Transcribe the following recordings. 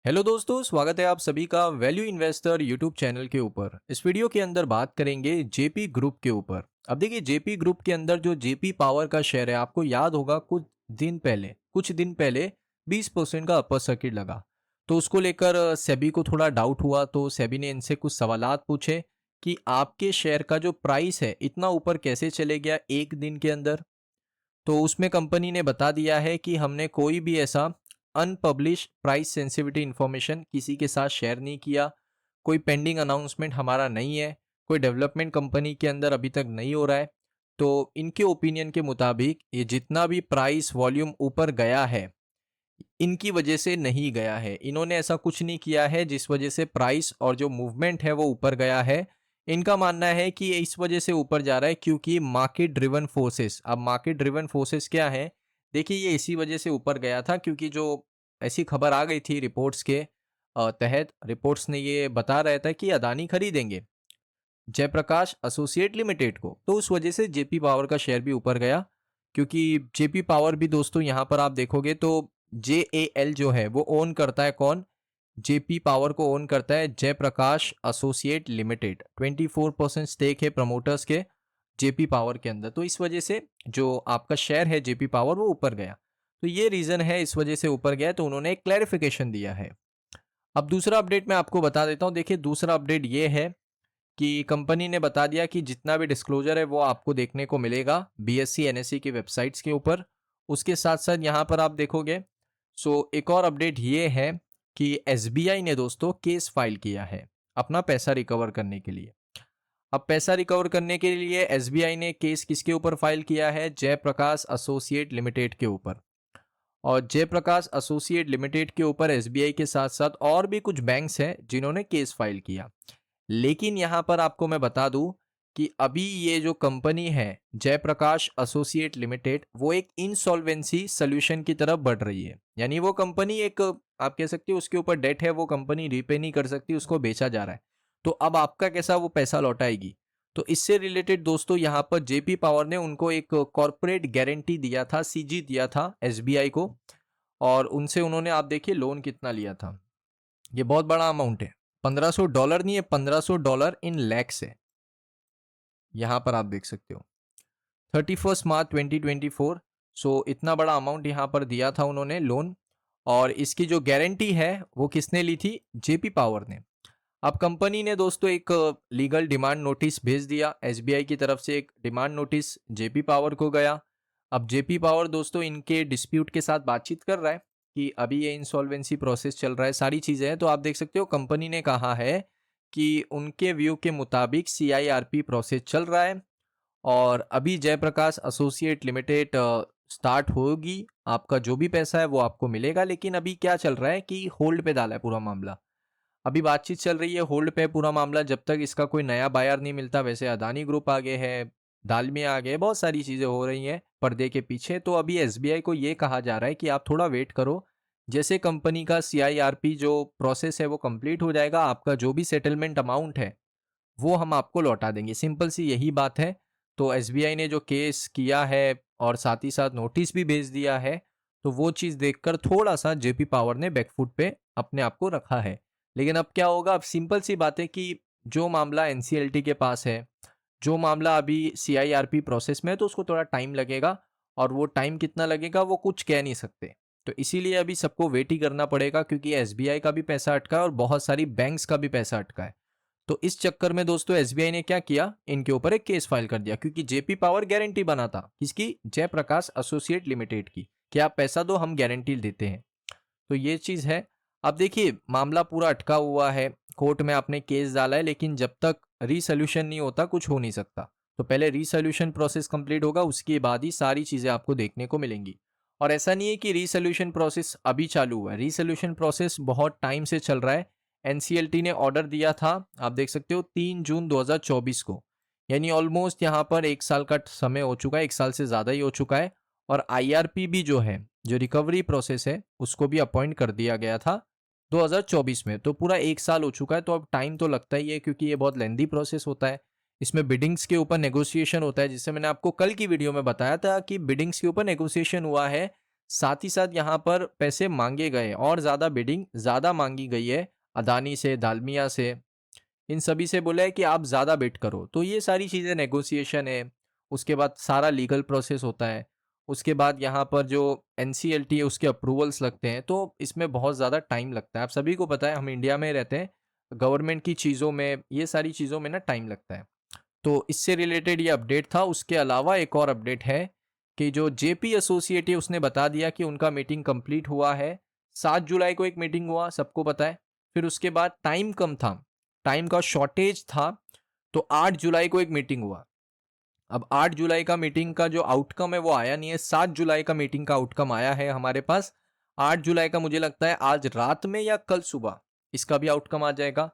Hello दोस्तों, स्वागत है आप सभी का वैल्यू इन्वेस्टर यूट्यूब चैनल के ऊपर। इस वीडियो के अंदर बात करेंगे जेपी ग्रुप के ऊपर। अब देखिए, जेपी ग्रुप के अंदर जो जेपी पावर का शेयर है, आपको याद होगा कुछ दिन पहले 20% का अपर सर्किट लगा। तो उसको लेकर सेबी को थोड़ा डाउट हुआ, तो सेबी ने इनसे कुछ सवालात पूछे कि आपके शेयर का जो प्राइस है इतना ऊपर कैसे चले गया एक दिन के अंदर। तो उसमें कंपनी ने बता दिया है कि हमने कोई भी ऐसा अनपब्लिश प्राइस सेंसिटिविटी इंफॉर्मेशन किसी के साथ शेयर नहीं किया, कोई पेंडिंग अनाउंसमेंट हमारा नहीं है, कोई डेवलपमेंट कंपनी के अंदर अभी तक नहीं हो रहा है। तो इनके ओपिनियन के मुताबिक ये जितना भी प्राइस वॉल्यूम ऊपर गया है, इनकी वजह से नहीं गया है। इन्होंने ऐसा कुछ नहीं किया है जिस वजह से प्राइस और जो मूवमेंट है वो ऊपर गया है। इनका मानना है कि ये इस वजह से ऊपर जा रहा है क्योंकि मार्केट ड्रिवन फोर्सेस, अब मार्केट ड्रिवन फोर्सेस क्या है? देखिए, ये इसी वजह से ऊपर गया था क्योंकि जो ऐसी खबर आ गई थी रिपोर्ट्स के तहत, रिपोर्ट्स ने ये बता रहा था कि अदानी खरीदेंगे जयप्रकाश एसोसिएट लिमिटेड को। तो उस वजह से जेपी पावर का शेयर भी ऊपर गया, क्योंकि जेपी पावर भी दोस्तों यहाँ पर आप देखोगे तो जेएएल जो है वो ओन करता है कौन? जेपी पावर को ओन करता है जयप्रकाश एसोसिएट लिमिटेड। 24% स्टेक है प्रमोटर्स के जेपी पावर के अंदर। तो इस वजह से जो आपका शेयर है जेपी पावर वो ऊपर गया। तो ये रीजन है, इस वजह से ऊपर गया। तो उन्होंने एक क्लैरिफिकेशन दिया है। अब दूसरा अपडेट मैं आपको बता देता हूँ। देखिए, दूसरा अपडेट ये है कि कंपनी ने बता दिया कि जितना भी डिस्क्लोजर है वो आपको देखने को मिलेगा बीएससी एनएससी की वेबसाइट्स के ऊपर। उसके साथ साथ यहाँ पर आप देखोगे, एक और अपडेट ये है कि एसबीआई ने दोस्तों केस फाइल किया है अपना पैसा रिकवर करने के लिए। अब पैसा रिकवर करने के लिए एसबीआई ने केस किसके ऊपर फाइल किया है? जयप्रकाश एसोसिएट लिमिटेड के ऊपर। और जयप्रकाश एसोसिएट लिमिटेड के ऊपर एसबीआई के साथ साथ और भी कुछ बैंक्स हैं जिन्होंने केस फाइल किया। लेकिन यहाँ पर आपको मैं बता दूं कि अभी ये जो कंपनी है जयप्रकाश एसोसिएट लिमिटेड, वो एक इंसॉल्वेंसी सोल्यूशन की तरफ बढ़ रही है। यानी वो कंपनी एक, आप कह सकते हो उसके ऊपर डेट है, वो कंपनी रीपे नहीं कर सकती, उसको बेचा जा रहा है। तो अब आपका कैसा वो पैसा लौटाएगी? तो इससे रिलेटेड दोस्तों यहाँ पर जेपी पावर ने उनको एक कॉर्पोरेट गारंटी दिया था, सीजी दिया था एसबीआई को। और उनसे उन्होंने, आप देखिए लोन कितना लिया था। ये बहुत बड़ा अमाउंट है, $1500 नहीं है, $1500 इन लैक्स है। यहाँ पर आप देख सकते हो 31 मार्च 2024। इतना बड़ा अमाउंट यहाँ पर दिया था उन्होंने लोन। और इसकी जो गारंटी है वो किसने ली थी? जेपी पावर ने। अब कंपनी ने दोस्तों एक लीगल डिमांड नोटिस भेज दिया, एसबीआई की तरफ से एक डिमांड नोटिस जेपी पावर को गया। अब जेपी पावर दोस्तों इनके डिस्प्यूट के साथ बातचीत कर रहा है कि अभी ये इंसॉल्वेंसी प्रोसेस चल रहा है, सारी चीज़ें हैं। तो आप देख सकते हो कंपनी ने कहा है कि उनके व्यू के मुताबिक सीआईआरपी प्रोसेस चल रहा है और अभी जयप्रकाश एसोसिएट लिमिटेड स्टार्ट होगी, आपका जो भी पैसा है वो आपको मिलेगा। लेकिन अभी क्या चल रहा है कि होल्ड पे डाला है पूरा मामला। अभी बातचीत चल रही है, होल्ड पे पूरा मामला, जब तक इसका कोई नया बायर नहीं मिलता। वैसे अदानी ग्रुप आगे है, दालमिया आ गए, बहुत सारी चीज़ें हो रही हैं पर्दे के पीछे। तो अभी एसबीआई को ये कहा जा रहा है कि आप थोड़ा वेट करो, जैसे कंपनी का सीआईआरपी जो प्रोसेस है वो कंप्लीट हो जाएगा, आपका जो भी सेटलमेंट अमाउंट है वो हम आपको लौटा देंगे। सिंपल सी यही बात है। तो एसबीआई ने जो केस किया है और साथ ही साथ नोटिस भी भेज दिया है, तो वो चीज़ देखकर थोड़ा सा जेपी पावर ने बैकफुट पे अपने आप को रखा है। लेकिन अब क्या होगा? अब सिंपल सी बात है कि जो मामला एनसीएलटी के पास है, जो मामला अभी सीआईआरपी प्रोसेस में है, तो उसको थोड़ा टाइम लगेगा। और वो टाइम कितना लगेगा वो कुछ कह नहीं सकते। तो इसीलिए अभी सबको वेट ही करना पड़ेगा, क्योंकि एसबीआई का भी पैसा अटका है और बहुत सारी बैंक्स का भी पैसा अटका है। तो इस चक्कर में दोस्तों एसबीआई ने क्या किया, इनके ऊपर एक केस फाइल कर दिया, क्योंकि जेपी पावर गारंटी बना था किसकी? जयप्रकाश एसोसिएट लिमिटेड की, कि आप पैसा दो, हम गारंटी देते हैं। तो ये चीज है। अब देखिए, मामला पूरा अटका हुआ है, कोर्ट में आपने केस डाला है, लेकिन जब तक रीसोल्यूशन नहीं होता कुछ हो नहीं सकता। तो पहले रीसोल्यूशन प्रोसेस कंप्लीट होगा, उसके बाद ही सारी चीजें आपको देखने को मिलेंगी। और ऐसा नहीं है कि रीसोल्यूशन प्रोसेस अभी चालू हुआ है, रीसोल्यूशन प्रोसेस बहुत टाइम से चल रहा है। एनसीएलटी ने ऑर्डर दिया था, आप देख सकते हो 3 जून 2024 को, यानी ऑलमोस्ट यहाँ पर 1 साल का समय हो चुका है, 1 साल से ज़्यादा ही हो चुका है। और आईआरपी भी जो है, जो रिकवरी प्रोसेस है, उसको भी अपॉइंट कर दिया गया था 2024 में। तो पूरा 1 साल हो चुका है। तो अब टाइम तो लगता ही है, क्योंकि ये बहुत लेंदी प्रोसेस होता है। इसमें बिडिंग्स के ऊपर नेगोशिएशन होता है, जिससे मैंने आपको कल की वीडियो में बताया था कि बिडिंग्स के ऊपर नेगोशिएशन हुआ है साथ ही साथ यहाँ पर पैसे मांगे गए और ज़्यादा बिडिंग ज़्यादा मांगी गई है अदानी से, दालमिया से, इन सभी से बोला है कि आप ज़्यादा बिड करो। तो ये सारी चीज़ें नेगोशिएशन है, उसके बाद सारा लीगल प्रोसेस होता है, उसके बाद यहाँ पर जो एनसीएलटी है उसके अप्रूवल्स लगते हैं, तो इसमें बहुत ज़्यादा टाइम लगता है। आप सभी को पता है, हम इंडिया में रहते हैं, गवर्नमेंट की चीज़ों में, ये सारी चीज़ों में ना टाइम लगता है। तो इससे रिलेटेड ये अपडेट था। उसके अलावा एक और अपडेट है कि जो जेपी एसोसिएट है उसने बता दिया कि उनका मीटिंग कंप्लीट हुआ है। 7 जुलाई को एक मीटिंग हुआ, सबको पता है। फिर उसके बाद टाइम कम था, टाइम का शॉर्टेज था, तो 8 जुलाई को एक मीटिंग हुआ। अब 8 जुलाई का मीटिंग का जो आउटकम है वो आया नहीं है। 7 जुलाई का मीटिंग का आउटकम आया है हमारे पास। 8 जुलाई का मुझे लगता है आज रात में या कल सुबह इसका भी आउटकम आ जाएगा।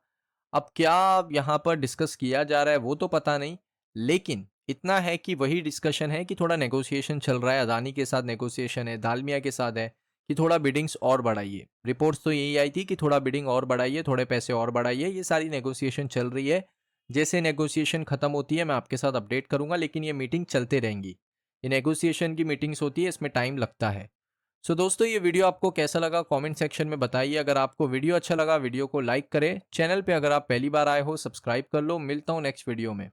अब क्या यहाँ पर डिस्कस किया जा रहा है वो तो पता नहीं, लेकिन इतना है कि वही डिस्कशन है कि थोड़ा नेगोशिएशन चल रहा है, अदानी के साथ नेगोशिएशन है, दालमिया के साथ है कि थोड़ा बिडिंग्स और बढ़ाइए। रिपोर्ट्स तो यही आई थी कि थोड़ा बिडिंग और बढ़ाइए, थोड़े पैसे और बढ़ाइए। ये सारी नेगोशिएशन चल रही है। जैसे नेगोशिएशन खत्म होती है मैं आपके साथ अपडेट करूंगा, लेकिन ये मीटिंग चलते रहेंगी। ये नेगोशिएशन की मीटिंग्स होती है, इसमें टाइम लगता है। सो दोस्तों, ये वीडियो आपको कैसा लगा कमेंट सेक्शन में बताइए। अगर आपको वीडियो अच्छा लगा वीडियो को लाइक करें। चैनल पे अगर आप पहली बार आए हो सब्सक्राइब कर लो। मिलता हूँ नेक्स्ट वीडियो में।